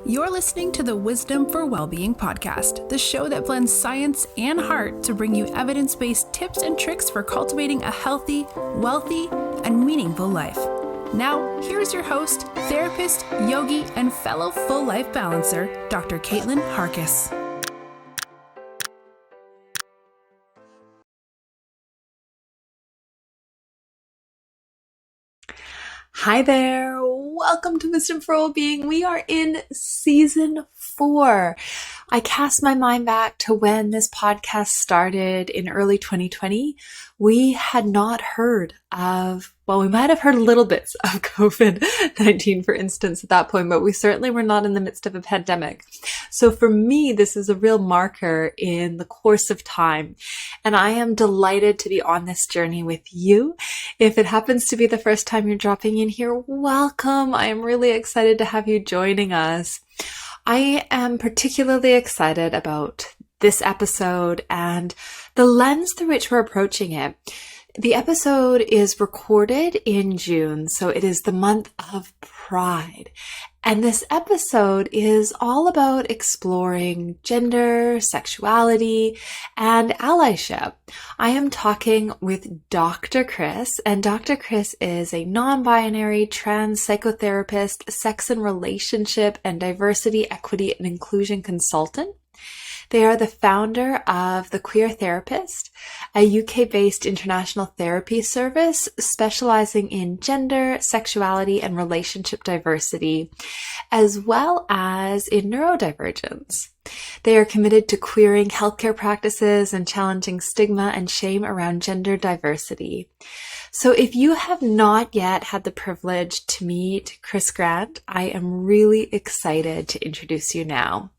You're listening to the Wisdom for Wellbeing podcast, the show that blends science and heart to bring you evidence-based tips and tricks for cultivating a healthy, wealthy, and meaningful life. Now, here's your host, therapist, yogi, and fellow full life balancer, Dr. Caitlin Harkis. Hi there. Welcome to Wisdom for Wellbeing. We are in season 4. I cast my mind back to when this podcast started in early 2020. We had not heard of, we might have heard little bits of COVID-19, for instance, at that point, but we certainly were not in the midst of a pandemic. So for me, this is a real marker in the course of time. And I am delighted to be on this journey with you. If it happens to be the first time you're dropping in here, welcome. I am really excited to have you joining us. I am particularly excited about this episode and the lens through which we're approaching it. The episode is recorded in June, so it is the month of Pride. And this episode is all about exploring gender, sexuality, and allyship. I am talking with Dr. Chris, and Dr. Chris is a non-binary trans psychotherapist, sex and relationship, and diversity, equity, and inclusion consultant. They are the founder of The Queer Therapist, a UK-based international therapy service specializing in gender, sexuality, and relationship diversity, as well as in neurodivergence. They are committed to queering healthcare practices and challenging stigma and shame around gender diversity. So if you have not yet had the privilege to meet Chris Grant, I am really excited to introduce you now.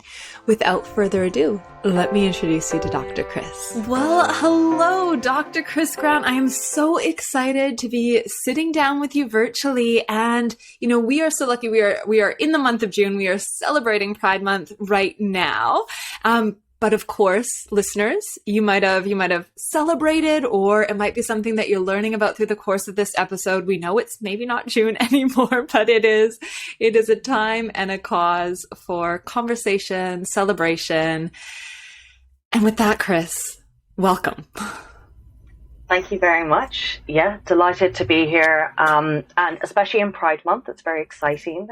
Without further ado, let me introduce you to Dr. Chris. Well, hello, Dr. Chris Grant. I am so excited to be sitting down with you virtually. And, you know, we are so lucky. We are in the month of June. We are celebrating Pride Month right now. But of course, listeners, you might have celebrated, or it might be something that you're learning about through the course of this episode. We know it's maybe not June anymore, but it is a time and a cause for conversation, celebration. And with that, Chris, welcome. Thank you very much. Yeah, delighted to be here. And especially in Pride Month, it's very exciting.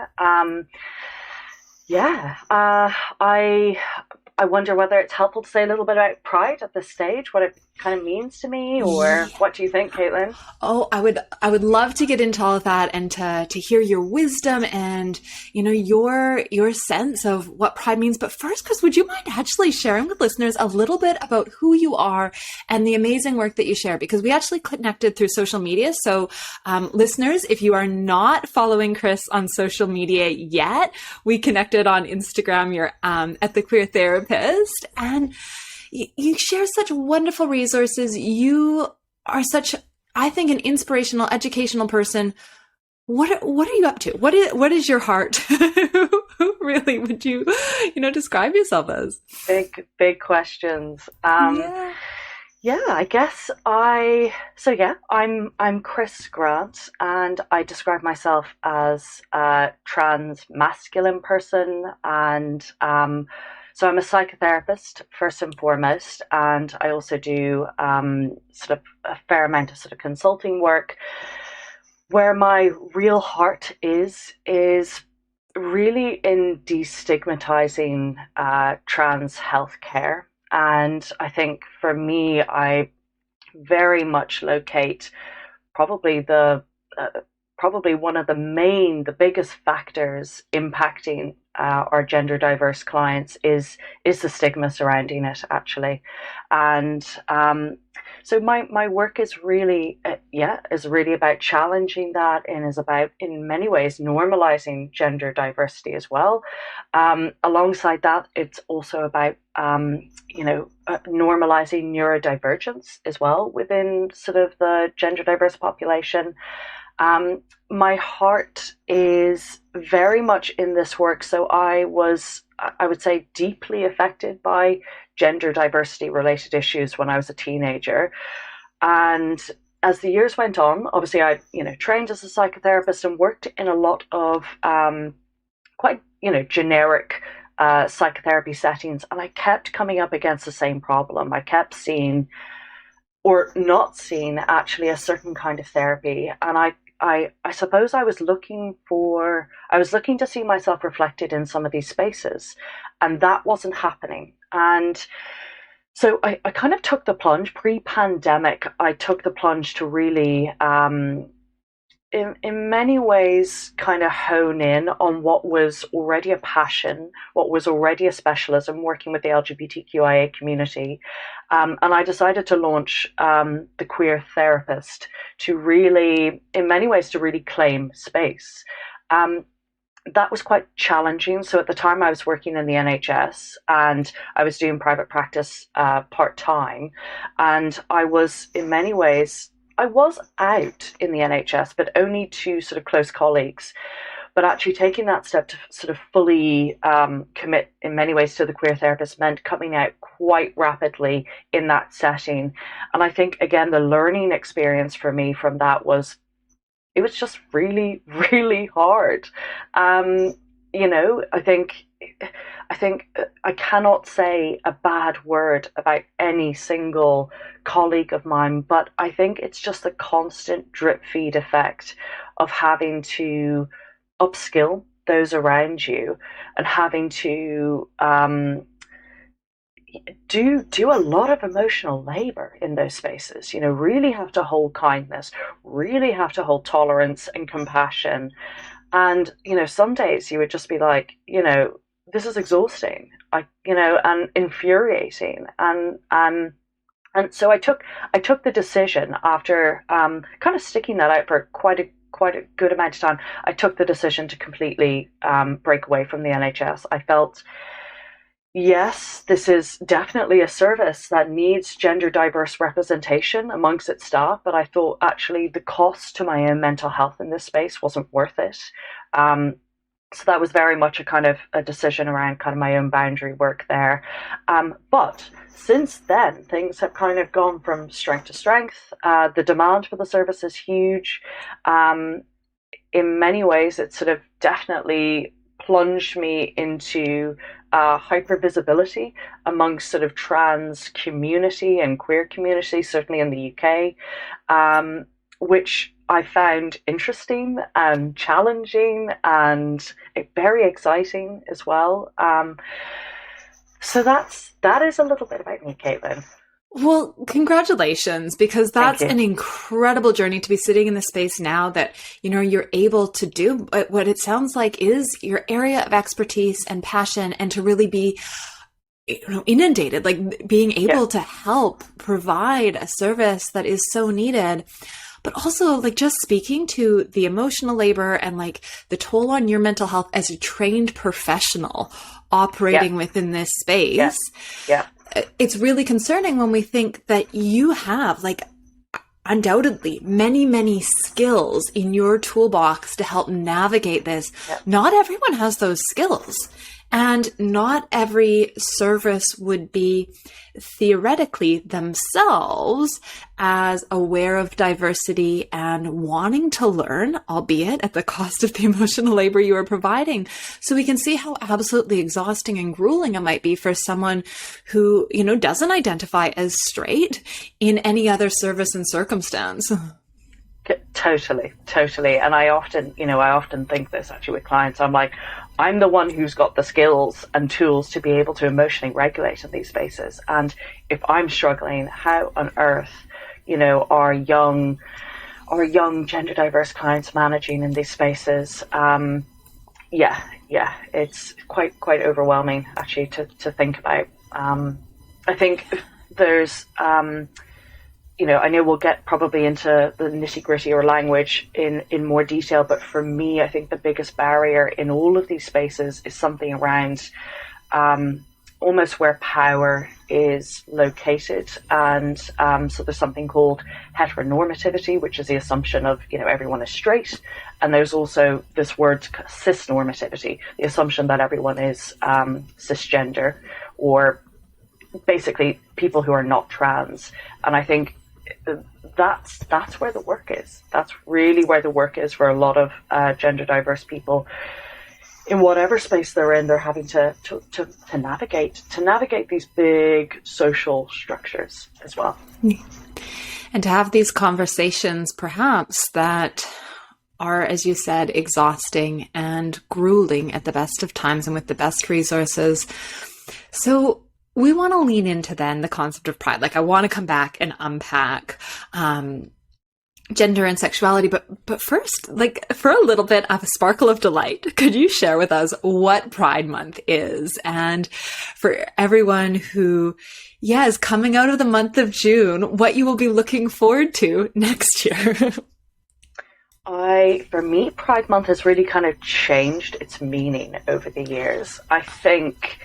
I wonder whether it's helpful to say a little bit about Pride at this stage, what it kind of means to me, or what do you think, Caitlin? Oh, I would love to get into all of that and to hear your wisdom and, you know, your sense of what Pride means. But first, Chris, would you mind actually sharing with listeners a little bit about who you are and the amazing work that you share? Because we actually connected through social media. So listeners, if you are not following Chris on social media yet, we connected on Instagram. You're at The Queer Therapist, and you share such wonderful resources. You are such, I think, an inspirational, educational person. What are you up to? What is your heart? Who really would you describe yourself as? Big questions. I guess I'm Chris Grant, and I describe myself as a trans masculine person, and so I'm a psychotherapist first and foremost, and I also do sort of a fair amount of sort of consulting work. Where my real heart is really in destigmatizing trans healthcare. And I think for me, I very much locate probably one of the biggest factors impacting our gender diverse clients is the stigma surrounding it, actually. And so my work is really about challenging that, and is about, in many ways, normalizing gender diversity as well. Alongside that, it's also about normalizing neurodivergence as well within sort of the gender diverse population. My heart is very much in this work. So I would say, deeply affected by gender diversity related issues when I was a teenager. And as the years went on, obviously I, trained as a psychotherapist and worked in a lot of quite, generic psychotherapy settings, and I kept coming up against the same problem. I kept seeing or not seeing actually a certain kind of therapy, and I suppose I was looking to see myself reflected in some of these spaces, and that wasn't happening. And so I kind of took the plunge pre-pandemic. I took the plunge to really, in many ways, kind of hone in on what was already a passion, what was already a specialism, working with the LGBTQIA community. And I decided to launch the Queer Therapist to really, in many ways, to really claim space. That was quite challenging. So at the time I was working in the NHS and I was doing private practice part-time, and I was in many ways, I was out in the NHS, but only to sort of close colleagues. But actually taking that step to sort of fully commit in many ways to the Queer Therapist meant coming out quite rapidly in that setting. And I think, again, the learning experience for me from that was, it was just really, really hard. I think I cannot say a bad word about any single colleague of mine, but I think it's just the constant drip feed effect of having to upskill those around you and having to do a lot of emotional labor in those spaces. Really have to hold kindness, really have to hold tolerance and compassion. And some days you would just be like, this is exhausting, and infuriating. And so I took the decision after kind of sticking that out for quite a good amount of time. I took the decision to completely break away from the NHS. I felt, yes, this is definitely a service that needs gender diverse representation amongst its staff, but I thought actually the cost to my own mental health in this space wasn't worth it. So that was very much a kind of a decision around kind of my own boundary work there. But since then, things have kind of gone from strength to strength. The demand for the service is huge. In many ways, it sort of definitely plunged me into hypervisibility amongst sort of trans community and queer community, certainly in the UK, which I found interesting and challenging and very exciting as well. So that is a little bit about me, Caitlin. Well, congratulations, because that's an incredible journey to be sitting in the space now that, you're able to do what it sounds like is your area of expertise and passion, and to really be, inundated, like being able to help provide a service that is so needed. But also, like, just speaking to the emotional labor and like the toll on your mental health as a trained professional operating within this space. Yeah. It's really concerning when we think that you have, like, undoubtedly many, many skills in your toolbox to help navigate this. Not everyone has those skills. And not every service would be theoretically themselves as aware of diversity and wanting to learn, albeit at the cost of the emotional labor you are providing. So we can see how absolutely exhausting and grueling it might be for someone who, doesn't identify as straight in any other service and circumstance. Totally. And I often think this actually with clients. I'm like, I'm the one who's got the skills and tools to be able to emotionally regulate in these spaces. And if I'm struggling, how on earth, are young gender diverse clients managing in these spaces? It's quite overwhelming actually to think about. I think there's, I know we'll get probably into the nitty-gritty or language in more detail, but for me, I think the biggest barrier in all of these spaces is something around almost where power is located. And so there's something called heteronormativity, which is the assumption of, everyone is straight. And there's also this word cisnormativity, the assumption that everyone is cisgender, or basically people who are not trans. And I think that's where the work is. That's really where the work is for a lot of gender diverse people. in whatever space they're in, they're having to navigate these big social structures as well. And to have these conversations, perhaps, that are, as you said, exhausting and grueling at the best of times and with the best resources. So we want to lean into then the concept of pride. Like, I want to come back and unpack gender and sexuality, but first, like, for a little bit of a sparkle of delight, could you share with us what Pride Month is? And for everyone who, is coming out of the month of June, what you will be looking forward to next year? For me, Pride Month has really kind of changed its meaning over the years. I think,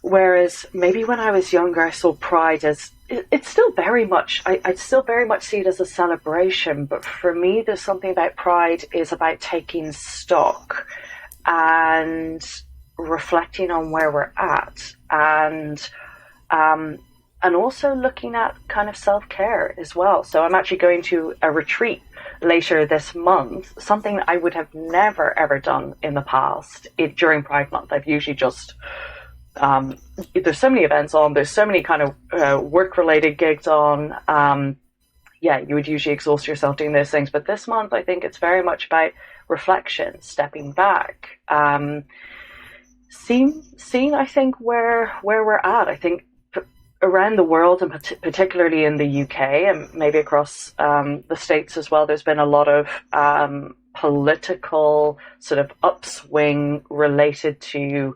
whereas maybe when I was younger, I saw Pride as, it's still very much, I still very much see it as a celebration, but for me, there's something about Pride is about taking stock and reflecting on where we're at, and also looking at kind of self-care as well. So I'm actually going to a retreat later this month, something that I would have never ever done in the past during Pride Month. I've usually just there's so many events on, there's so many kind of work-related gigs on. You would usually exhaust yourself doing those things. But this month, I think it's very much about reflection, stepping back, seeing, I think, where we're at. I think around the world, and particularly in the UK and maybe across the States as well, there's been a lot of political sort of upswing related to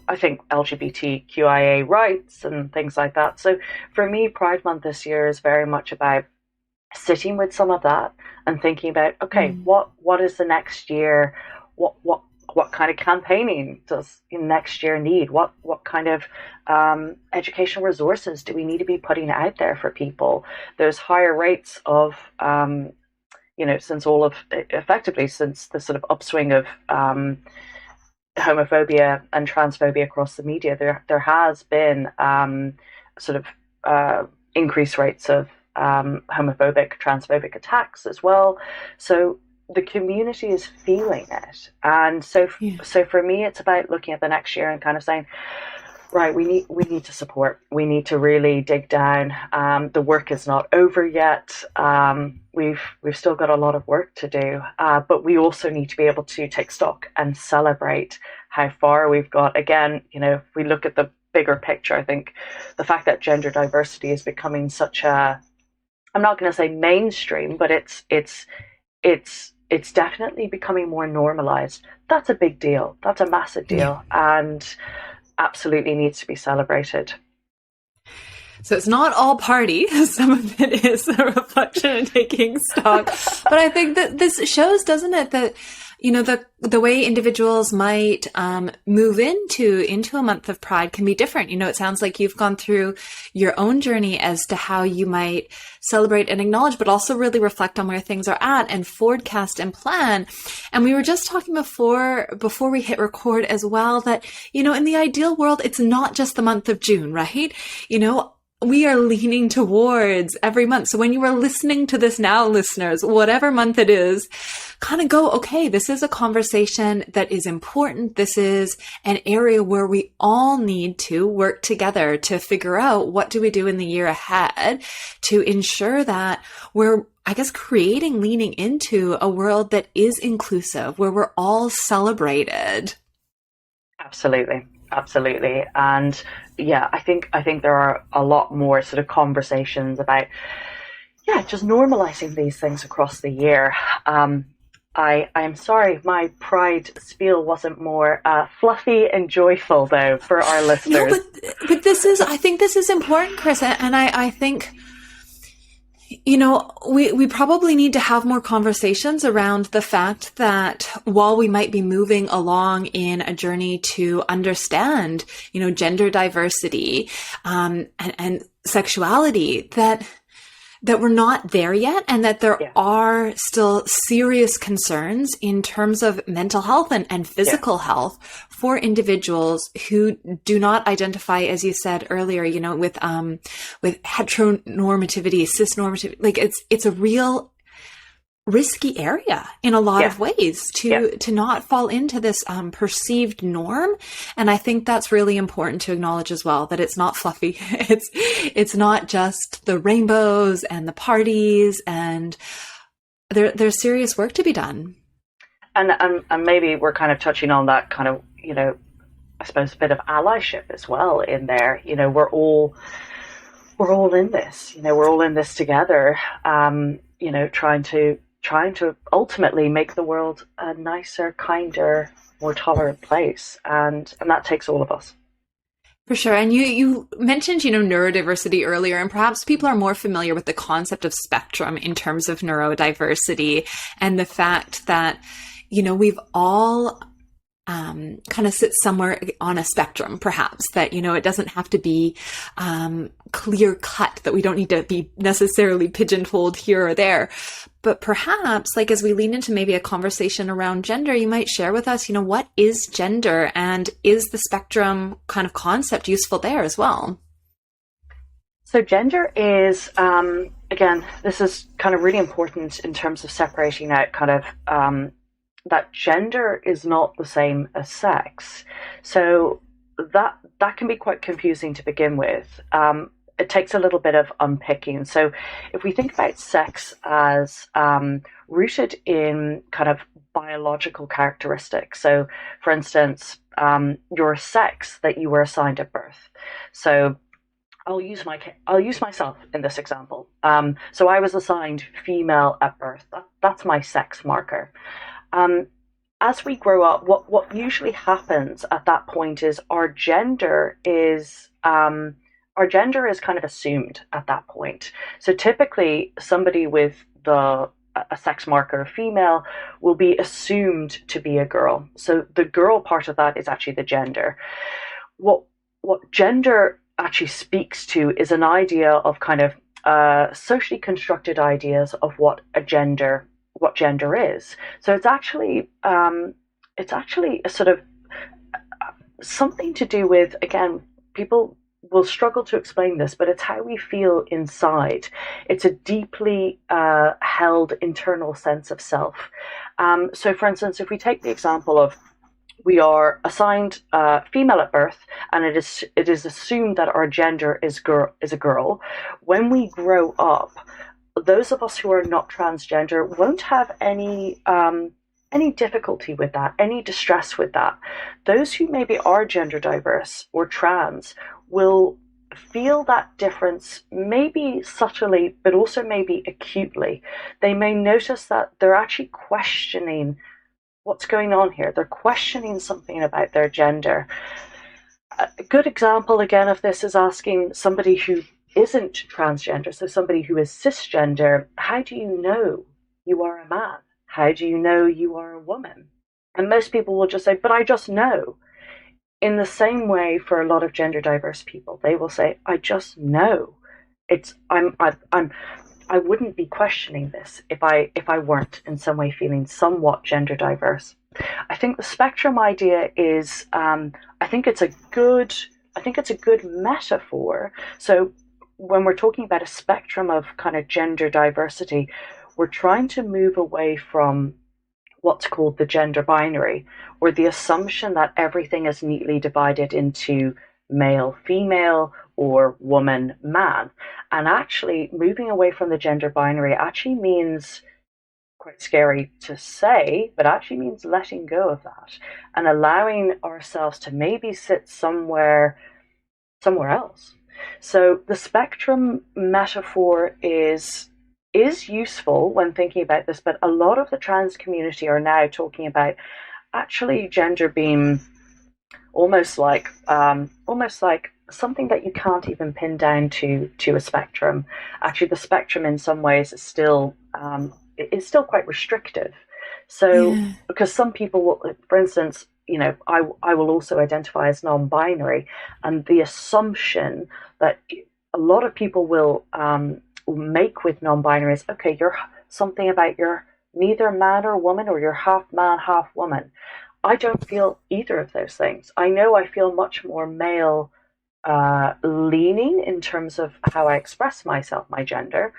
I think LGBTQIA rights and things like that. So for me, Pride Month this year is very much about sitting with some of that and thinking about, okay, what is the next year? What kind of campaigning does next year need? What kind of educational resources do we need to be putting out there for people? There's higher rates of, since the sort of upswing of homophobia and transphobia across the media, there has been increased rates of homophobic, transphobic attacks as well. So the community is feeling it, and so for me, it's about looking at the next year and kind of saying, right, we need to support. We need to really dig down. The work is not over yet. We've still got a lot of work to do, but we also need to be able to take stock and celebrate how far we've got. Again, if we look at the bigger picture, I think the fact that gender diversity is becoming such a, I'm not going to say mainstream, but it's definitely becoming more normalized. That's a big deal. That's a massive deal, and absolutely needs to be celebrated. So it's not all party. Some of it is a reflection and taking stock. But I think that this shows, doesn't it, that, the way individuals might move into a month of Pride can be different. It sounds like you've gone through your own journey as to how you might celebrate and acknowledge, but also really reflect on where things are at and forecast and plan. And we were just talking before we hit record as well that, in the ideal world, it's not just the month of June, right? We are leaning towards every month. So when you are listening to this now, listeners, whatever month it is, kind of go, okay, this is a conversation that is important. This is an area where we all need to work together to figure out what do we do in the year ahead to ensure that we're, I guess, leaning into a world that is inclusive, where we're all celebrated. Absolutely. And I think there are a lot more sort of conversations about, just normalizing these things across the year. I am sorry, my Pride spiel wasn't more fluffy and joyful, though, for our listeners. No, but I think this is important, Chris. And I think, we probably need to have more conversations around the fact that while we might be moving along in a journey to understand, gender diversity, and sexuality, that we're not there yet, and that there are still serious concerns in terms of mental health and physical health for individuals who do not identify, as you said earlier, with heteronormativity, cisnormativity. Like it's a real risky area in a lot Yeah. of ways Yeah. to not fall into this perceived norm. And I think that's really important to acknowledge as well, that it's not fluffy. It's not just the rainbows and the parties, and there's serious work to be done. And maybe we're kind of touching on that kind of, you know, I suppose a bit of allyship as well in there. You know, we're all in this. You know, we're all in this together. You know, trying to ultimately make the world a nicer, kinder, more tolerant place, and that takes all of us. For sure. And you mentioned, you know, neurodiversity earlier, and perhaps people are more familiar with the concept of spectrum in terms of neurodiversity, and the fact that, you know, we've all kind of sit somewhere on a spectrum, perhaps, that, you know, it doesn't have to be clear cut, that we don't need to be necessarily pigeonholed here or there. But perhaps, like, as we lean into maybe a conversation around gender, you might share with us, you know, what is gender, and is the spectrum kind of concept useful there as well? So gender is, again, this is kind of really important in terms of separating out kind of that gender is not the same as sex. So that can be quite confusing to begin with. It takes a little bit of unpicking. So if we think about sex as rooted in kind of biological characteristics, so for instance, your sex that you were assigned at birth. So I'll use myself in this example. So I was assigned female at birth. That's my sex marker. As we grow up, what usually happens at that point is our gender is kind of assumed at that point. So typically, somebody with a sex marker of female will be assumed to be a girl. So the girl part of that is actually the gender. What gender actually speaks to is an idea of kind of socially constructed ideas of what gender is. So it's actually a sort of something to do with, again, people will struggle to explain this, but it's how we feel inside. It's a deeply held internal sense of self. So for instance, if we take the example of we are assigned female at birth, and it is assumed that our gender is a girl. When we grow up, those of us who are not transgender won't have any difficulty with that, any distress with that. Those who maybe are gender diverse or trans will feel that difference, maybe subtly, but also maybe acutely. They may notice that they're actually questioning what's going on here. They're questioning something about their gender. A good example, again, of this is asking somebody who isn't transgender, so somebody who is cisgender, how do you know you are a man? How do you know you are a woman? And most people will just say, but I just know. In the same way, for a lot of gender diverse people, they will say, I just know. I wouldn't be questioning this if I weren't in some way feeling somewhat gender diverse. I think the spectrum idea is, I think it's a good metaphor. So when we're talking about a spectrum of kind of gender diversity, we're trying to move away from what's called the gender binary, or the assumption that everything is neatly divided into male, female, or woman, man. And actually moving away from the gender binary actually means, quite scary to say, but actually means letting go of that and allowing ourselves to maybe sit somewhere else. So the spectrum metaphor is useful when thinking about this, but a lot of the trans community are now talking about actually gender being almost like something that you can't even pin down to a spectrum. Actually, the spectrum in some ways is still quite restrictive. So because some people will, for instance, you know, I will also identify as non-binary, and the assumption that a lot of people will make with non-binary is, okay, you're something about you're neither man or woman, or you're half man, half woman. I don't feel either of those things. I know I feel much more male leaning in terms of how I express myself, my gender,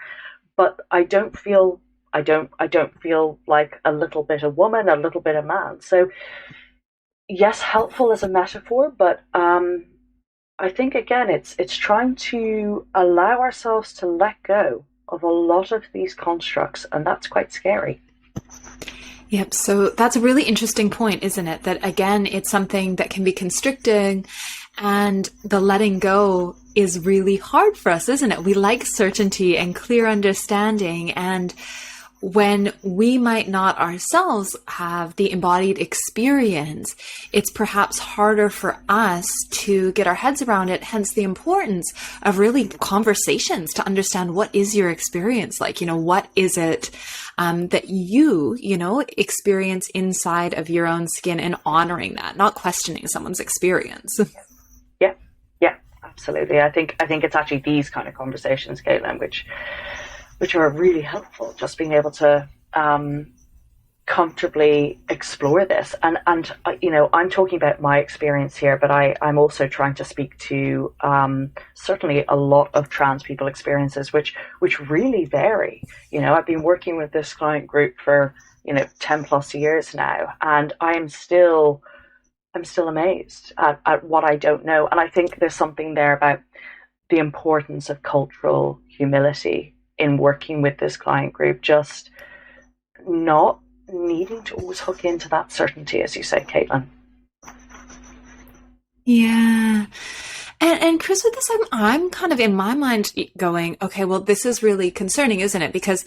but I don't feel I don't feel like a little bit of woman, a little bit of man. So yes, helpful as a metaphor, but I think again, it's trying to allow ourselves to let go of a lot of these constructs, and that's quite scary. Yep. So that's a really interesting point, isn't it? That again, it's something that can be constricting, and the letting go is really hard for us, isn't it? We like certainty and clear understanding. And when we might not ourselves have the embodied experience, it's perhaps harder for us to get our heads around it. Hence the importance of really conversations to understand, what is your experience like? What is it that you experience inside of your own skin, and honoring that, not questioning someone's experience. Yeah, absolutely. I think it's actually these kind of conversations, Caitlin, which are really helpful, just being able to comfortably explore this. And I'm talking about my experience here, but I'm also trying to speak to certainly a lot of trans people experiences, which really vary. I've been working with this client group for 10 plus years now, and I'm still amazed at what I don't know. And I think there's something there about the importance of cultural humility in working with this client group, just not needing to always hook into that certainty, as you say, Caitlin. Yeah. And Chris, with this, I'm kind of in my mind going, okay, well, this is really concerning, isn't it? Because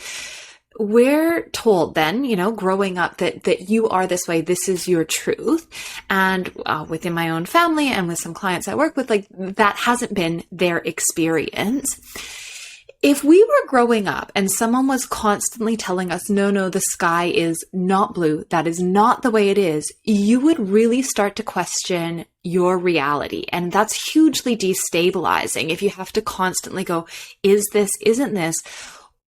we're told then, growing up that you are this way, this is your truth. And within my own family and with some clients I work with, like, that hasn't been their experience. If we were growing up and someone was constantly telling us, no, the sky is not blue, that is not the way it is, you would really start to question your reality. And that's hugely destabilizing if you have to constantly go, is this, isn't this?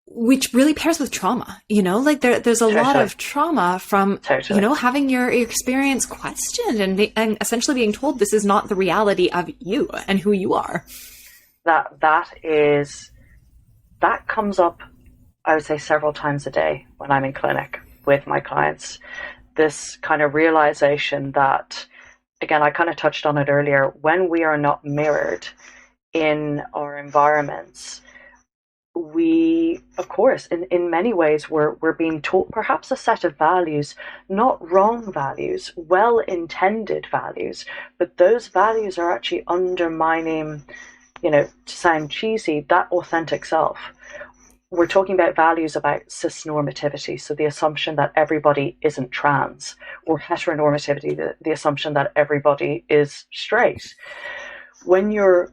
Which really pairs with trauma, there's a lot of trauma from, having your experience questioned and essentially being told this is not the reality of you and who you are. That comes up, I would say, several times a day when I'm in clinic with my clients. This kind of realization that, again, I kind of touched on it earlier, when we are not mirrored in our environments, we, of course, in many ways, we're being taught perhaps a set of values, not wrong values, well-intended values, but those values are actually undermining, to sound cheesy, that authentic self. We're talking about values about cisnormativity, so the assumption that everybody isn't trans, or heteronormativity, the assumption that everybody is straight. When you're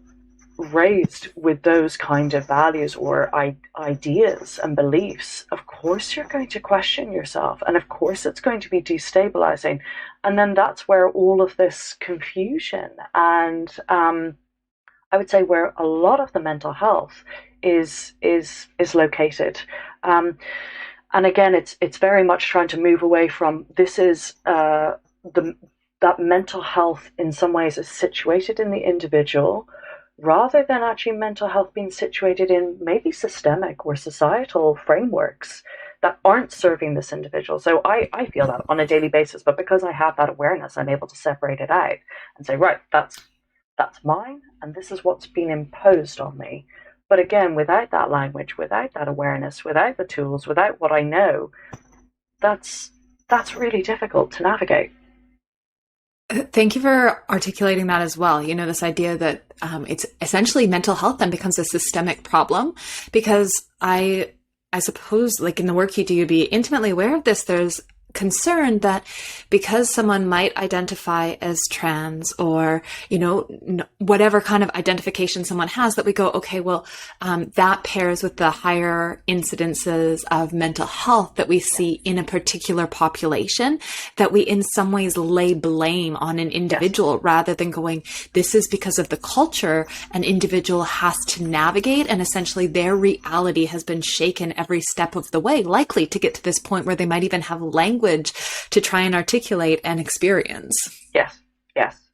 raised with those kind of values or ideas and beliefs, of course you're going to question yourself, and of course it's going to be destabilizing. And then that's where all of this confusion and I would say where a lot of the mental health is located. And again, it's very much trying to move away from this is that mental health in some ways is situated in the individual, rather than actually mental health being situated in maybe systemic or societal frameworks that aren't serving this individual. So I feel that on a daily basis, but because I have that awareness, I'm able to separate it out and say, right, that's mine, and this is what's been imposed on me. But again, without that language, without that awareness, without the tools, without what I know, that's really difficult to navigate. Thank you for articulating that as well. This idea that it's essentially mental health then becomes a systemic problem, because I suppose, like, in the work you do, you'd be intimately aware of this. There's concern that because someone might identify as trans or, whatever kind of identification someone has, that we go, okay, well, that pairs with the higher incidences of mental health that we see in a particular population, that we in some ways lay blame on an individual, rather than going, this is because of the culture an individual has to navigate, and essentially their reality has been shaken every step of the way, likely to get to this point where they might even have language to try and articulate an experience. Yes.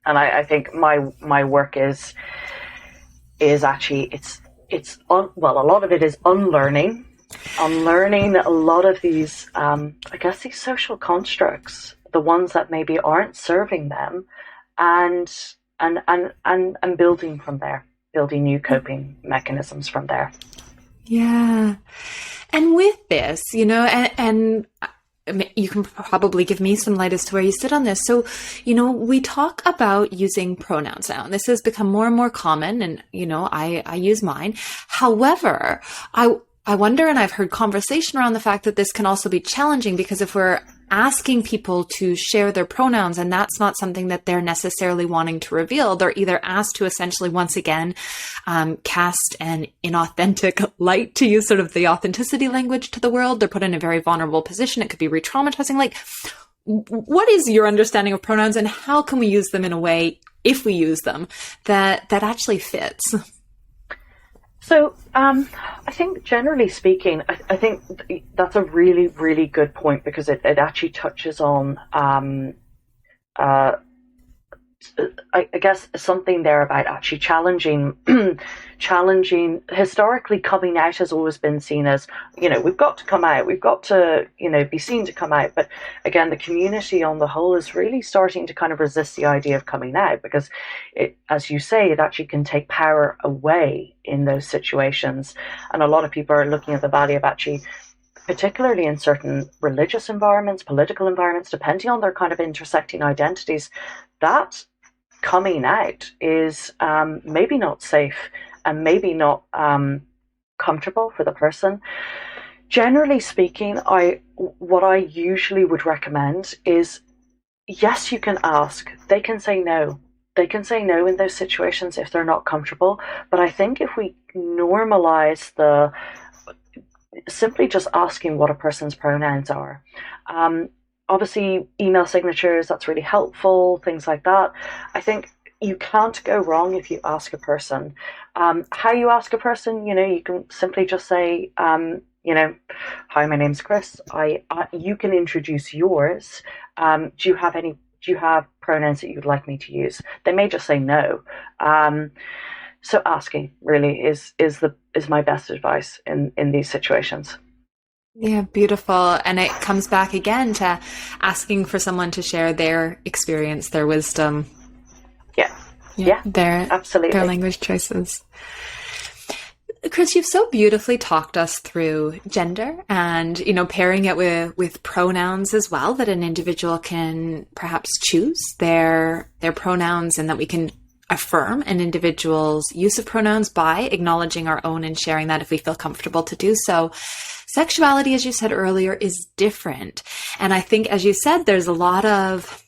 And I think my work is actually, a lot of it is unlearning Unlearning a lot of these, I guess, these social constructs, the ones that maybe aren't serving them, and building from there, building new coping mechanisms from there. Yeah. And with this, you know, and you can probably give me some light as to where you sit on this. So, you know, we talk about using pronouns now, and this has become more and more common, and, you know, I use mine. However, I wonder, and I've heard conversation around the fact that this can also be challenging, because if we're asking people to share their pronouns and that's not something that they're necessarily wanting to reveal, they're either asked to essentially, once again, cast an inauthentic light, to use sort of the authenticity language, to the world. They're put in a very vulnerable position. It could be re-traumatizing. Like, what is your understanding of pronouns, and how can we use them in a way, if we use them, that actually fits? So I think, generally speaking, I think that's a really, really good point, because it actually touches on, I guess, something there about actually challenging. Historically, coming out has always been seen as, you know, we've got to come out, we've got to, you know, be seen to come out. But again, the community on the whole is really starting to kind of resist the idea of coming out, because it, as you say, it actually can take power away in those situations. And a lot of people are looking at the value of actually, particularly in certain religious environments, political environments, depending on their kind of intersecting identities, that coming out is maybe not safe and maybe not comfortable for the person. Generally speaking, what I usually would recommend is, yes, you can ask. They can say no. They can say no in those situations if they're not comfortable. But I think if we normalize the simply just asking what a person's pronouns are, obviously email signatures, that's really helpful, things like that. I think you can't go wrong if you ask a person. How you ask a person, you know, you can simply just say, you know, hi, my name's Chris. You can introduce yours. Do you have pronouns that you'd like me to use? They may just say no. So asking really is my best advice in these situations. Yeah, beautiful. And it comes back again to asking for someone to share their experience, their wisdom. Yeah, absolutely. Their language choices. Chris, you've so beautifully talked us through gender and, you know, pairing it with pronouns as well, that an individual can perhaps choose their pronouns, and that we can affirm an individual's use of pronouns by acknowledging our own and sharing that if we feel comfortable to do so. Sexuality, as you said earlier, is different. And I think, as you said, there's a lot of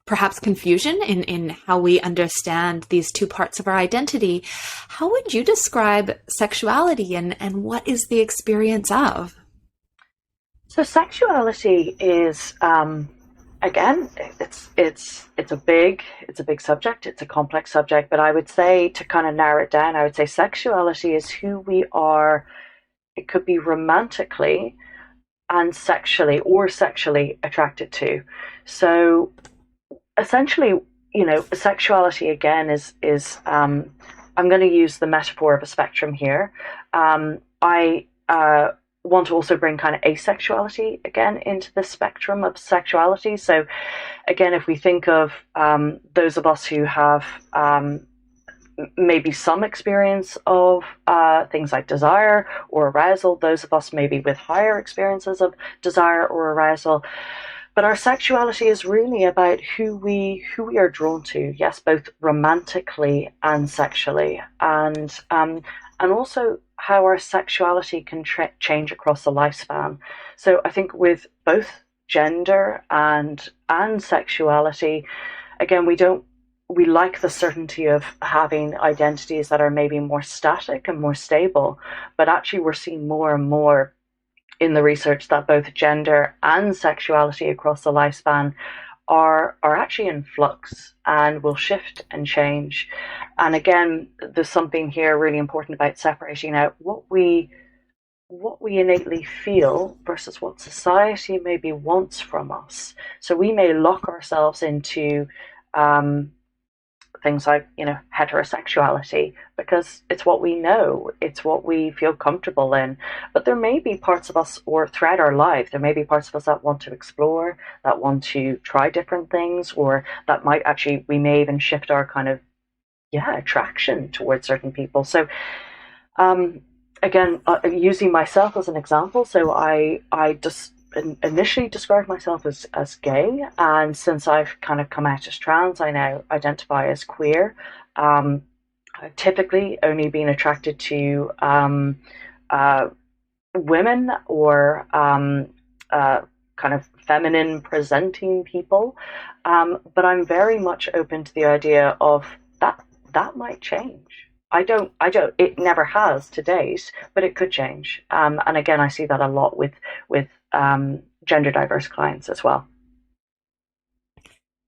perhaps confusion in how we understand these two parts of our identity. How would you describe sexuality, and what is the experience of? So sexuality is, again, it's a big subject. It's a complex subject, but I would say, to kind of narrow it down, I would say sexuality is who we are. It could be romantically and sexually attracted to. So essentially, you know, sexuality again is I'm going to use the metaphor of a spectrum here. I want to also bring kind of asexuality again into the spectrum of sexuality. So again, if we think of those of us who have maybe some experience of things like desire or arousal, those of us maybe with higher experiences of desire or arousal. But our sexuality is really about who we are drawn to, yes, both romantically and sexually, and also how our sexuality can change across the lifespan. So I think with both gender and sexuality, again, we like the certainty of having identities that are maybe more static and more stable, but actually we're seeing more and more in the research that both gender and sexuality across the lifespan are actually in flux and will shift and change. And again, there's something here really important about separating out what we innately feel versus what society maybe wants from us. So we may lock ourselves into things like, heterosexuality, because it's what we know, it's what we feel comfortable in. But there may be parts of us, or throughout our life, there may be parts of us that want to explore, that want to try different things, or that might actually, we may even shift our kind of, attraction towards certain people. So, again, using myself as an example, so I just initially described myself as gay, and since I've kind of come out as trans, I now identify as queer. I've typically only been attracted to women or kind of feminine presenting people, but I'm very much open to the idea of that might change. It never has to date, but it could change. And again, I see that a lot with gender diverse clients as well.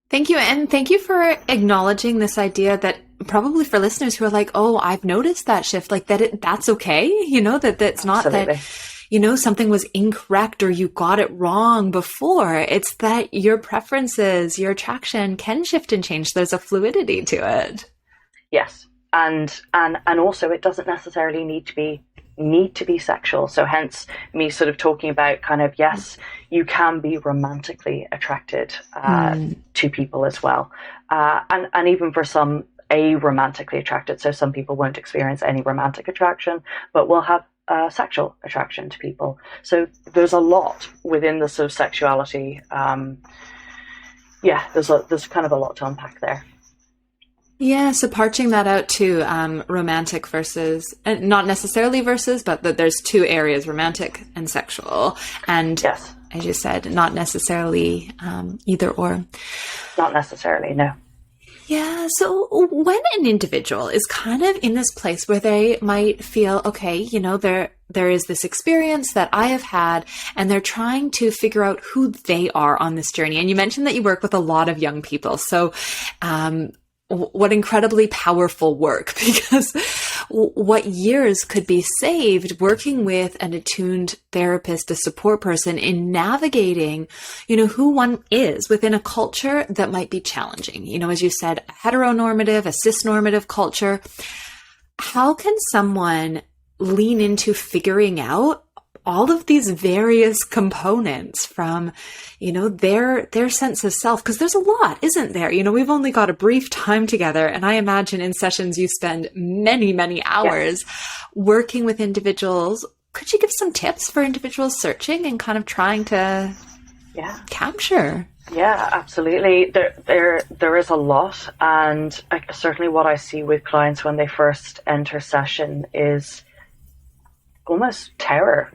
Thank you. And thank you for acknowledging this idea that probably for listeners who are like, oh, I've noticed that shift, like that's okay. That's not Absolutely. that, something was incorrect or you got it wrong before. It's that your preferences, your attraction can shift and change. There's a fluidity to it. Yes. And also it doesn't necessarily need to be sexual. So hence me sort of talking about kind of, yes, you can be romantically attracted to people as well. And even for some, aromantically attracted. So some people won't experience any romantic attraction, but will have sexual attraction to people. So there's a lot within the sort of sexuality. There's kind of a lot to unpack there. Yeah, so parching that out to romantic versus, not necessarily versus, but that there's two areas, romantic and sexual. And yes, as you said, not necessarily either or. Not necessarily, no. Yeah, so when an individual is kind of in this place where they might feel, okay, there is this experience that I have had, and they're trying to figure out who they are on this journey. And you mentioned that you work with a lot of young people. So, what incredibly powerful work, because what years could be saved working with an attuned therapist, a support person in navigating, who one is within a culture that might be challenging. As you said, a heteronormative, a cisnormative culture. How can someone lean into figuring out all of these various components from, their sense of self? Because there's a lot, isn't there? We've only got a brief time together, and I imagine in sessions you spend many, many hours working with individuals. Could you give some tips for individuals searching and kind of trying to capture? Yeah, absolutely. There is a lot, and certainly what I see with clients when they first enter session is almost terror.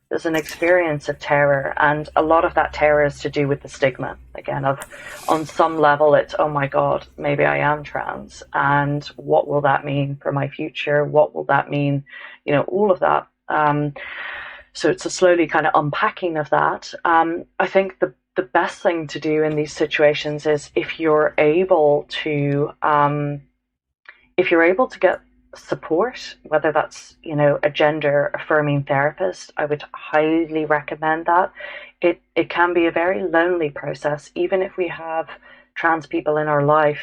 There's an experience of terror, and a lot of that terror is to do with the stigma. Again, on some level, it's, oh my God, maybe I am trans, and what will that mean for my future? What will that mean? All of that. So it's a slowly kind of unpacking of that. I think the best thing to do in these situations is if you're able to get support, whether that's a gender affirming therapist, I would highly recommend that. It can be a very lonely process, even if we have trans people in our life.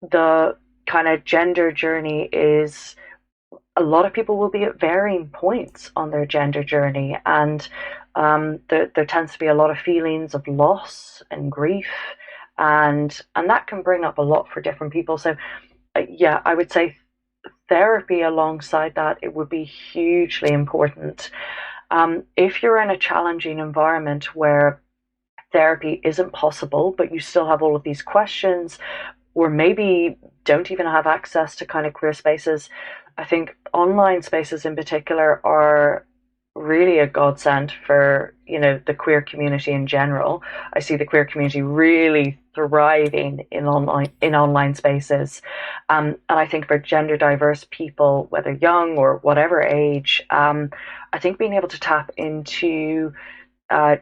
The kind of gender journey is, a lot of people will be at varying points on their gender journey, and there tends to be a lot of feelings of loss and grief, and that can bring up a lot for different people. So I would say therapy alongside that, it would be hugely important. If you're in a challenging environment where therapy isn't possible, but you still have all of these questions, or maybe don't even have access to kind of queer spaces, I think online spaces in particular are really a godsend for the queer community in general. I see the queer community really thriving in online spaces, and I think for gender diverse people, whether young or whatever age, I think being able to tap into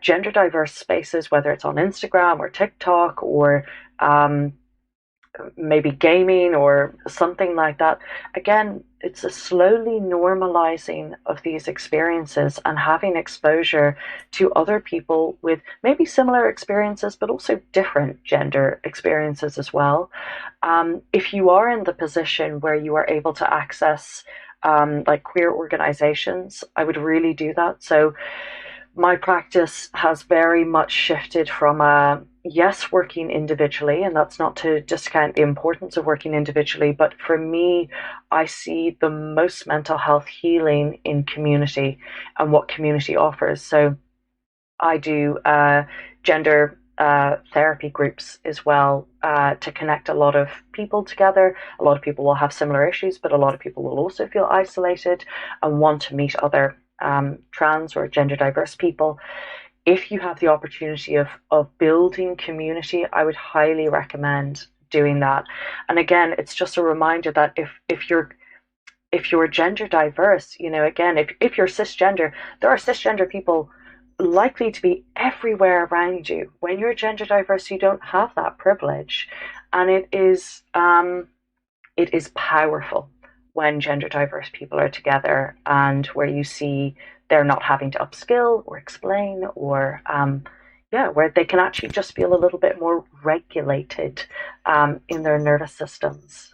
gender diverse spaces, whether it's on Instagram or TikTok or maybe gaming or something like that. Again, it's a slowly normalizing of these experiences and having exposure to other people with maybe similar experiences, but also different gender experiences as well. If you are in the position where you are able to access like queer organizations, I would really do that. So my practice has very much shifted from yes, working individually, and that's not to discount the importance of working individually, but for me, I see the most mental health healing in community and what community offers. So I do gender therapy groups as well to connect a lot of people together. A lot of people will have similar issues, but a lot of people will also feel isolated and want to meet other trans or gender diverse people. If you have the opportunity of building community, I would highly recommend doing that. And again, it's just a reminder that if you're gender diverse, again, if you're cisgender, there are cisgender people likely to be everywhere around you. When you're gender diverse, you don't have that privilege, and it is powerful when gender diverse people are together and where you see they're not having to upskill or explain or where they can actually just feel a little bit more regulated in their nervous systems.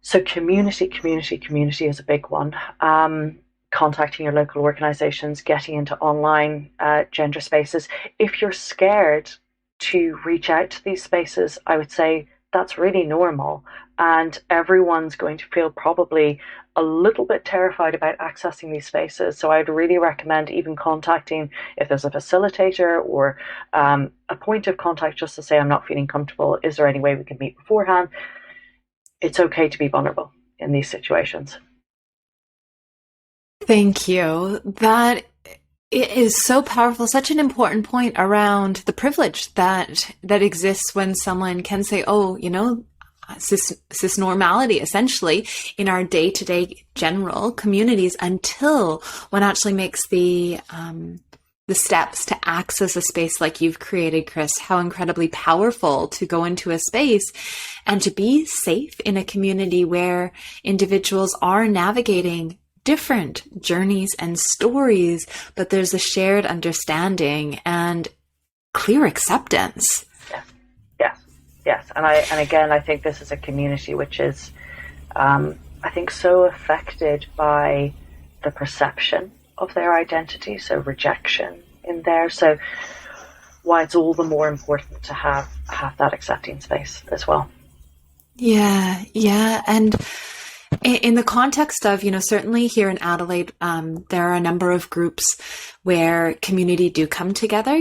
So community is a big one. Contacting your local organizations, getting into online gender spaces. If you're scared to reach out to these spaces, I would say that's really normal, and everyone's going to feel probably a little bit terrified about accessing these spaces. So I'd really recommend even contacting, if there's a facilitator or a point of contact, just to say, I'm not feeling comfortable. Is there any way we can meet beforehand? It's okay to be vulnerable in these situations. Thank you. That is so powerful. Such an important point around the privilege that exists when someone can say, oh, cisnormality essentially in our day-to-day general communities, until one actually makes the steps to access a space like you've created, Chris. How incredibly powerful to go into a space and to be safe in a community where individuals are navigating different journeys and stories, but there's a shared understanding and clear acceptance. Yes. And again, I think this is a community which is, I think, so affected by the perception of their identity, so rejection in there. So why it's all the more important to have that accepting space as well. Yeah. And in the context of, certainly here in Adelaide, there are a number of groups where community do come together,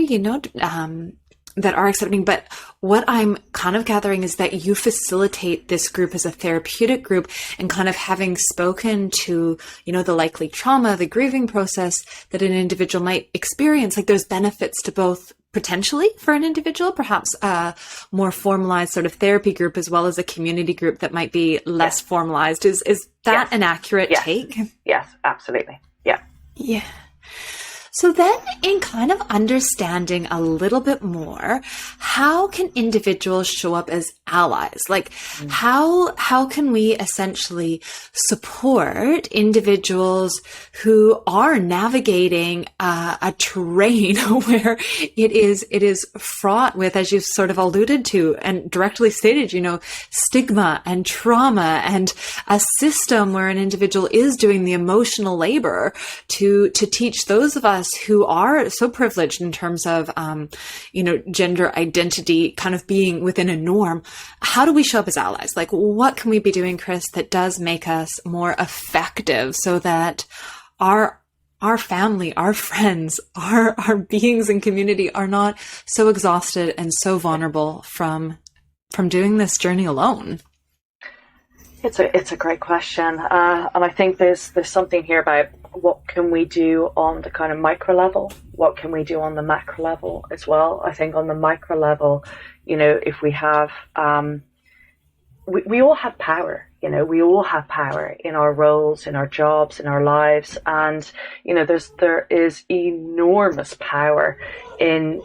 that are accepting. But what I'm kind of gathering is that you facilitate this group as a therapeutic group, and kind of having spoken to, the likely trauma, the grieving process that an individual might experience, like there's benefits to both potentially for an individual, perhaps a more formalized sort of therapy group, as well as a community group that might be less formalized. Is that an accurate take? Yes, absolutely. Yeah. Yeah. So then, in kind of understanding a little bit more, how can individuals show up as allies? Like, how can we essentially support individuals who are navigating a terrain where it is fraught with, as you sort of alluded to and directly stated, stigma and trauma, and a system where an individual is doing the emotional labor to teach those of us who are so privileged in terms of, gender identity kind of being within a norm. How do we show up as allies? Like, what can we be doing, Chris, that does make us more effective so that our family, our friends, our beings in community are not so exhausted and so vulnerable from doing this journey alone? It's a great question, and I think there's something here about what can we do on the kind of micro level, what can we do on the macro level as well. I think on the micro level, if we have, we all have power. We all have power in our roles, in our jobs, in our lives, and there is enormous power in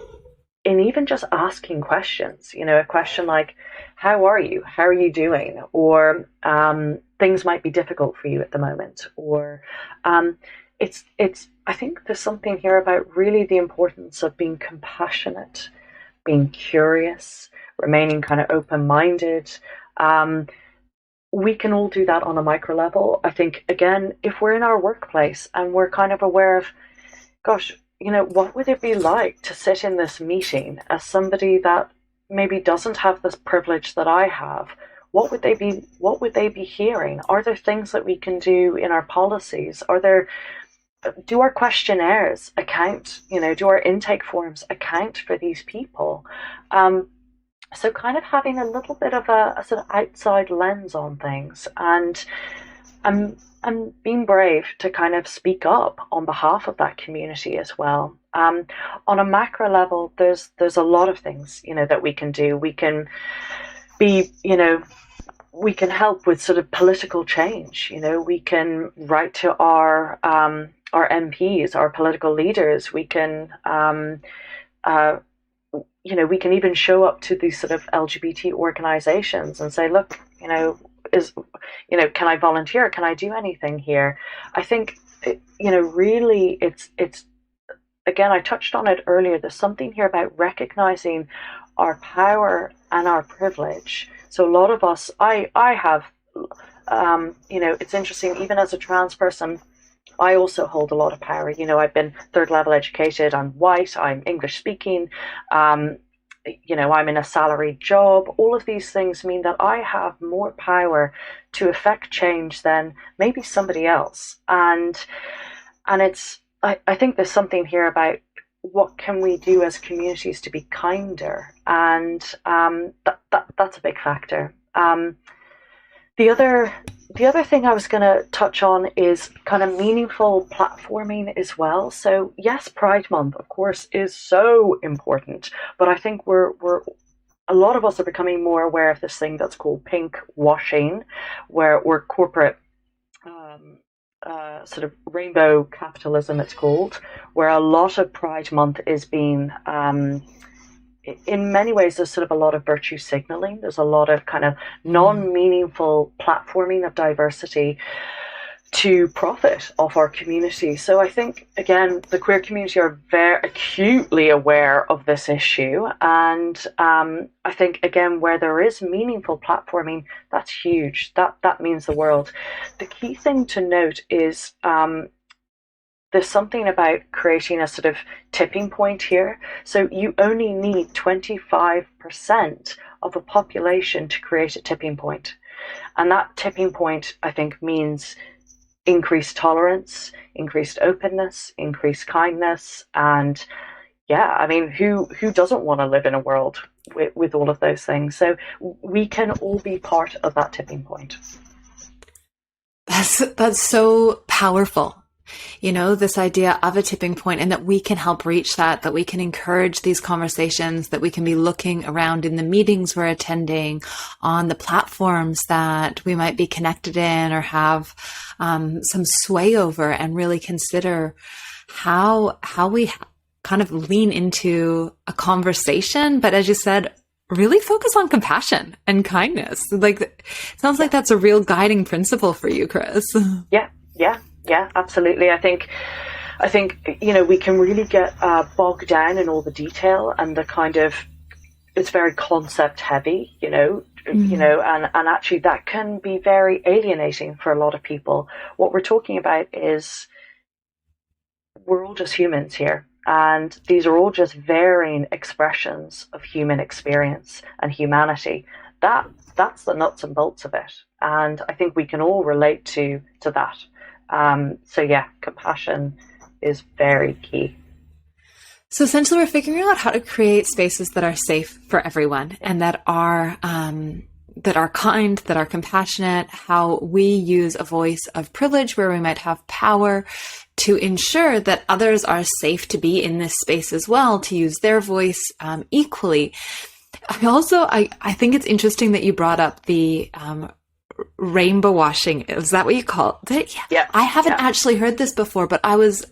in even just asking questions, a question like, how are you? How are you doing? Or things might be difficult for you at the moment. Or I think there's something here about really the importance of being compassionate, being curious, remaining kind of open-minded. We can all do that on a micro level. I think, again, if we're in our workplace and we're kind of aware of, gosh, what would it be like to sit in this meeting as somebody that maybe doesn't have this privilege that I have? What would they be hearing? Are there things that we can do in our policies? Do our questionnaires account, do our intake forms account for these people? So kind of having a little bit of a sort of outside lens on things, and being brave to kind of speak up on behalf of that community as well. On a macro level, there's a lot of things, that we can do. We can be, we can help with sort of political change. We can write to our MPs, our political leaders. We can, we can even show up to these sort of LGBT organizations and say, look, can I volunteer? Can I do anything here? I think, really it's, again, I touched on it earlier. There's something here about recognizing our power and our privilege. So a lot of us, I have, it's interesting, even as a trans person, I also hold a lot of power. I've been third level educated. I'm white. I'm English speaking. I'm in a salaried job. All of these things mean that I have more power to affect change than maybe somebody else. And I think there's something here about what can we do as communities to be kinder, and that's a big factor. The other thing I was going to touch on is kind of meaningful platforming as well. So yes, Pride Month, of course, is so important, but I think a lot of us are becoming more aware of this thing that's called pink washing, where we're corporate sort of rainbow capitalism, it's called, where a lot of Pride Month is being in many ways, there's sort of a lot of virtue signaling. There's a lot of kind of non-meaningful platforming of diversity to profit off our community. So I think, again, the queer community are very acutely aware of this issue. And I think, again, where there is meaningful platforming, that's huge. That means the world. The key thing to note is there's something about creating a sort of tipping point here. So you only need 25% of a population to create a tipping point. And that tipping point, I think, means increased tolerance, increased openness, increased kindness. And yeah, I mean, who doesn't want to live in a world with all of those things? So we can all be part of that tipping point. That's so powerful. This idea of a tipping point, and that we can help reach that we can encourage these conversations, that we can be looking around in the meetings we're attending, on the platforms that we might be connected in or have some sway over, and really consider how we kind of lean into a conversation. But as you said, really focus on compassion and kindness. Like, it sounds like that's a real guiding principle for you, Chris. Yeah, absolutely. I think, we can really get bogged down in all the detail and the kind of, it's very concept heavy, and actually that can be very alienating for a lot of people. What we're talking about is we're all just humans here, and these are all just varying expressions of human experience and humanity. That's the nuts and bolts of it. And I think we can all relate to that. So yeah, compassion is very key. So essentially, we're figuring out how to create spaces that are safe for everyone, and that are kind, that are compassionate, how we use a voice of privilege where we might have power to ensure that others are safe to be in this space as well, to use their voice equally. I think it's interesting that you brought up the rainbow washing. Is that what you call it? Yeah. I haven't actually heard this before, but I was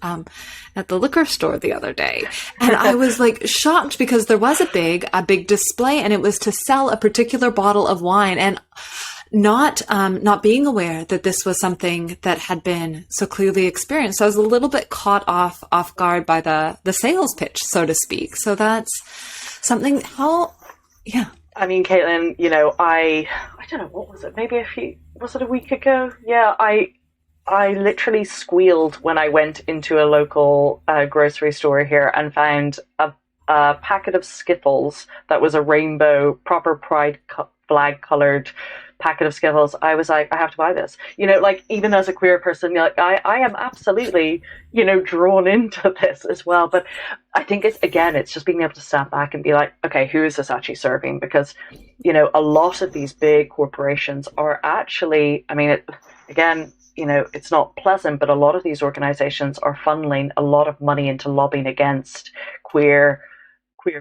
at the liquor store the other day, and I was like shocked because there was a big display, and it was to sell a particular bottle of wine, and not being aware that this was something that had been so clearly experienced. So I was a little bit caught off guard by the sales pitch, so to speak. So that's something. I mean, Caitlin, you know, I don't know, what was it? Maybe was it a week ago? Yeah, I literally squealed when I went into a local grocery store here and found a packet of Skittles that was a rainbow, proper pride flag colored packet of Skittles. I was like, I have to buy this. You know, like, even as a queer person, you're like, I am absolutely, you know, drawn into this as well. But I think it's just being able to step back and be like, okay, who is this actually serving? Because, you know, a lot of these big corporations are actually, I mean, you know, it's not pleasant, but a lot of these organizations are funneling a lot of money into lobbying against queer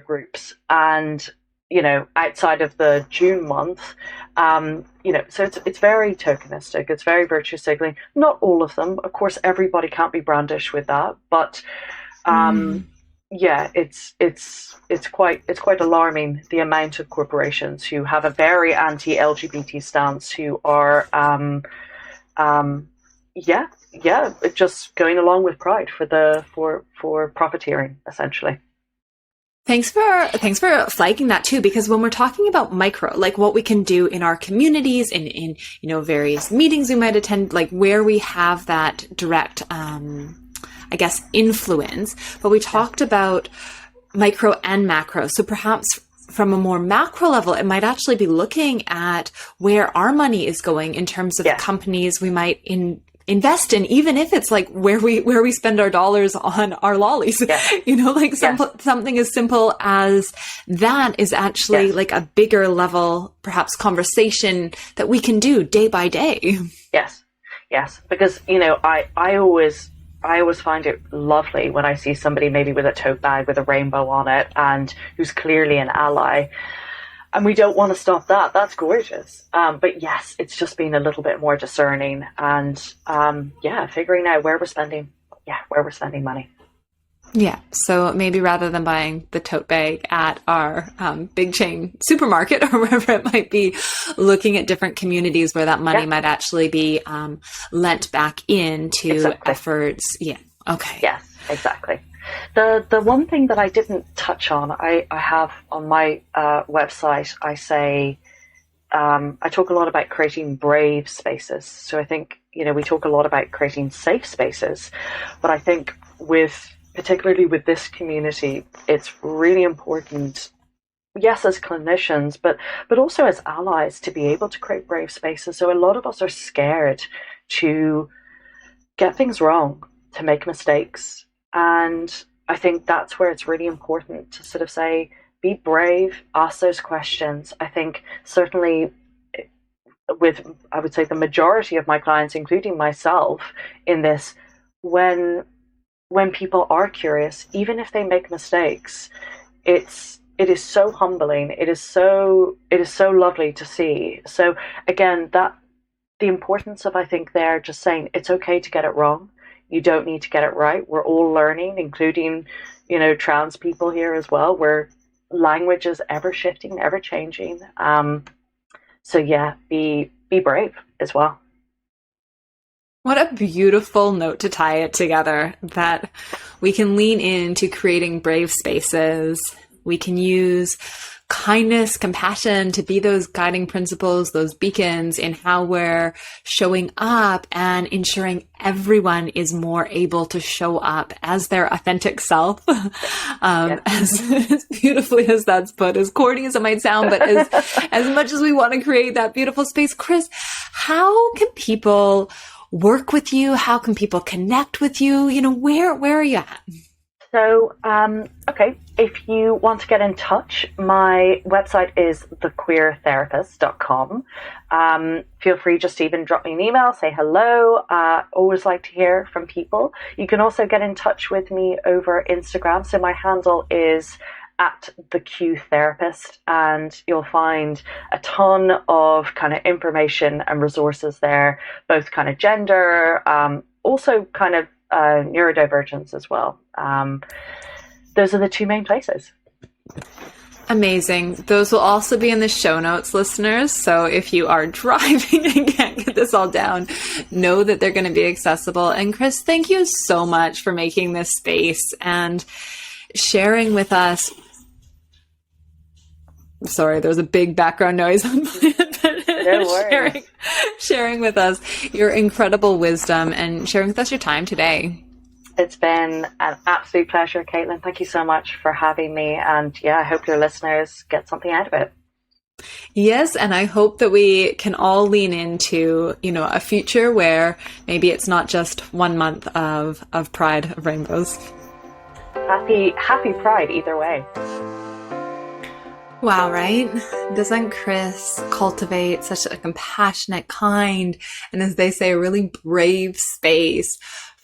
groups. And, you know, outside of the June month, you know, so it's very tokenistic. It's very virtue signaling. Not all of them, of course. Everybody can't be brandish with that, but yeah, it's quite alarming, the amount of corporations who have a very anti-LGBT stance, who are just going along with pride for profiteering, essentially. Thanks for flagging that too, because when we're talking about micro, like what we can do in our communities, in you know, various meetings we might attend, like where we have that direct, I guess, influence. But we talked about micro and macro. So perhaps from a more macro level, it might actually be looking at where our money is going in terms of companies we might invest in, even if it's like where we spend our dollars on our lollies, you know, like something as simple as that is actually like a bigger level, perhaps, conversation that we can do day by day. Yes. Because, you know, I always find it lovely when I see somebody maybe with a tote bag with a rainbow on it and who's clearly an ally. And we don't want to stop that. That's gorgeous. But yes, it's just being a little bit more discerning and, figuring out where we're spending money. Yeah. So maybe rather than buying the tote bag at our big chain supermarket or wherever it might be, looking at different communities where that money might actually be lent back into efforts. Yeah. Okay. Yes, exactly. The one thing that I didn't touch on, I have on my website, I say, I talk a lot about creating brave spaces. So I think, you know, we talk a lot about creating safe spaces, but I think particularly with this community, it's really important, yes, as clinicians, but also as allies, to be able to create brave spaces. So a lot of us are scared to get things wrong, to make mistakes. And I think that's where it's really important to sort of say, be brave, ask those questions. I think certainly with, I would say, the majority of my clients, including myself in this, when people are curious, even if they make mistakes, it is so humbling. It is so lovely to see. So again, that the importance of, I think, there, just saying it's okay to get it wrong. You don't need to get it right. We're all learning, including, you know, trans people here as well, where language is ever shifting, ever changing. So yeah, be brave as well. What a beautiful note to tie it together, that we can lean into creating brave spaces. We can use kindness, compassion to be those guiding principles, those beacons in how we're showing up and ensuring everyone is more able to show up as their authentic self. As beautifully as that's put, as corny as it might sound, but as much as we want to create that beautiful space. Chris, how can people work with you? How can people connect with you? You know, where are you at? So, okay, if you want to get in touch, my website is thequeertherapist.com. Feel free just to even drop me an email, say hello. Always like to hear from people. You can also get in touch with me over Instagram. So my handle is at the Q Therapist, and you'll find a ton of kind of information and resources there, both kind of gender, also kind of neurodivergence as well. Those are the two main places. Amazing. Those will also be in the show notes, listeners. So if you are driving and can't get this all down, know that they're going to be accessible. And Chris, thank you so much for making this space and sharing with us. Sorry, there's a big background noise on my end. Sharing with us your incredible wisdom and sharing with us your time today. It's been an absolute pleasure, Caitlin. Thank you so much for having me. And yeah, I hope your listeners get something out of it. Yes, and I hope that we can all lean into, a future where maybe it's not just 1 month of Pride of Rainbows. Happy Pride either way. Wow, right? Doesn't Chris cultivate such a compassionate, kind, and as they say, a really brave space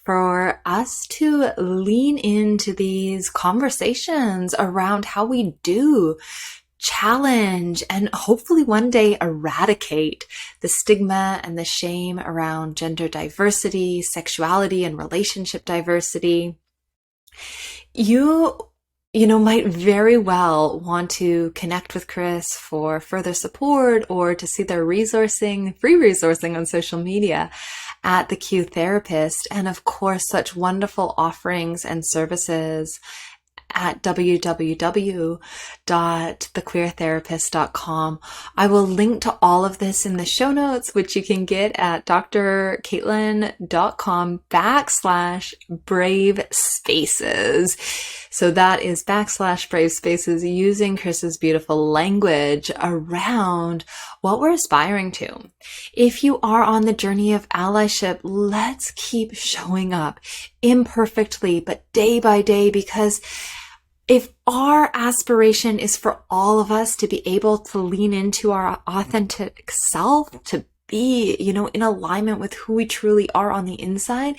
for us to lean into these conversations around how we do challenge and hopefully one day eradicate the stigma and the shame around gender diversity, sexuality, and relationship diversity. You might very well want to connect with Chris for further support or to see their free resourcing on social media at the Q Therapist. And of course, such wonderful offerings and services at www.thequeertherapist.com. I will link to all of this in the show notes, which you can get at drcaitlin.com/brave spaces. So that is /brave spaces, using Chris's beautiful language around what we're aspiring to. If you are on the journey of allyship, let's keep showing up imperfectly, but day by day, because if our aspiration is for all of us to be able to lean into our authentic self, to be, in alignment with who we truly are on the inside,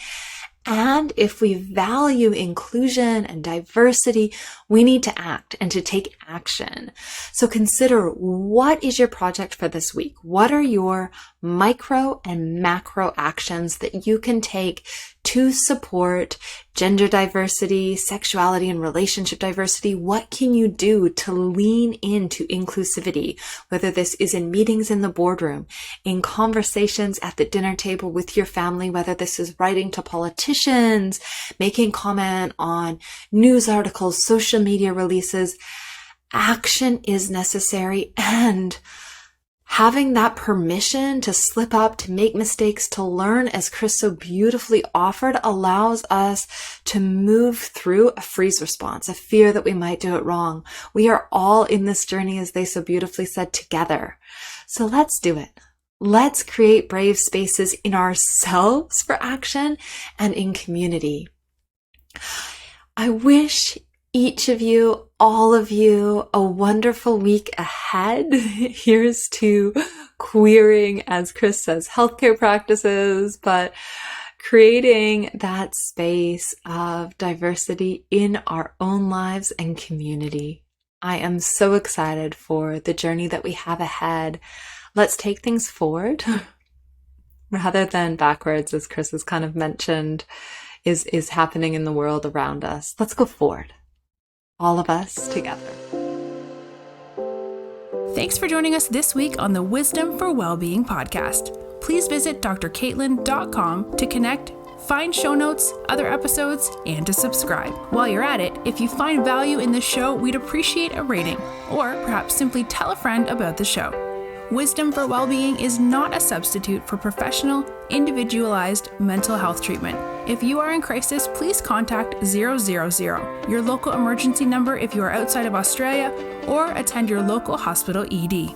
and if we value inclusion and diversity, we need to act and to take action. So consider, what is your project for this week? What are your micro and macro actions that you can take to support gender diversity, sexuality, and relationship diversity? What can you do to lean into inclusivity? Whether this is in meetings in the boardroom, in conversations at the dinner table with your family, whether this is writing to politicians, making comment on news articles, social media releases, action is necessary, and having that permission to slip up, to make mistakes, to learn, as Chris so beautifully offered, allows us to move through a freeze response, a fear that we might do it wrong. We are all in this journey, as they so beautifully said, together. So let's do it. Let's create brave spaces in ourselves for action and in community. I wish each of you, all of you, a wonderful week ahead. Here's to queering, as Chris says, healthcare practices, but creating that space of diversity in our own lives and community. I am so excited for the journey that we have ahead. Let's take things forward rather than backwards, as Chris has kind of mentioned is happening in the world around us. Let's go forward. All of us together. Thanks for joining us this week on the Wisdom for Wellbeing podcast. Please visit drcaitlin.com to connect, find show notes, other episodes, and to subscribe. While you're at it, if you find value in the show, we'd appreciate a rating, or perhaps simply tell a friend about the show. Wisdom for Wellbeing is not a substitute for professional, individualized mental health treatment. If you are in crisis, please contact 000, your local emergency number if you are outside of Australia, or attend your local hospital ED.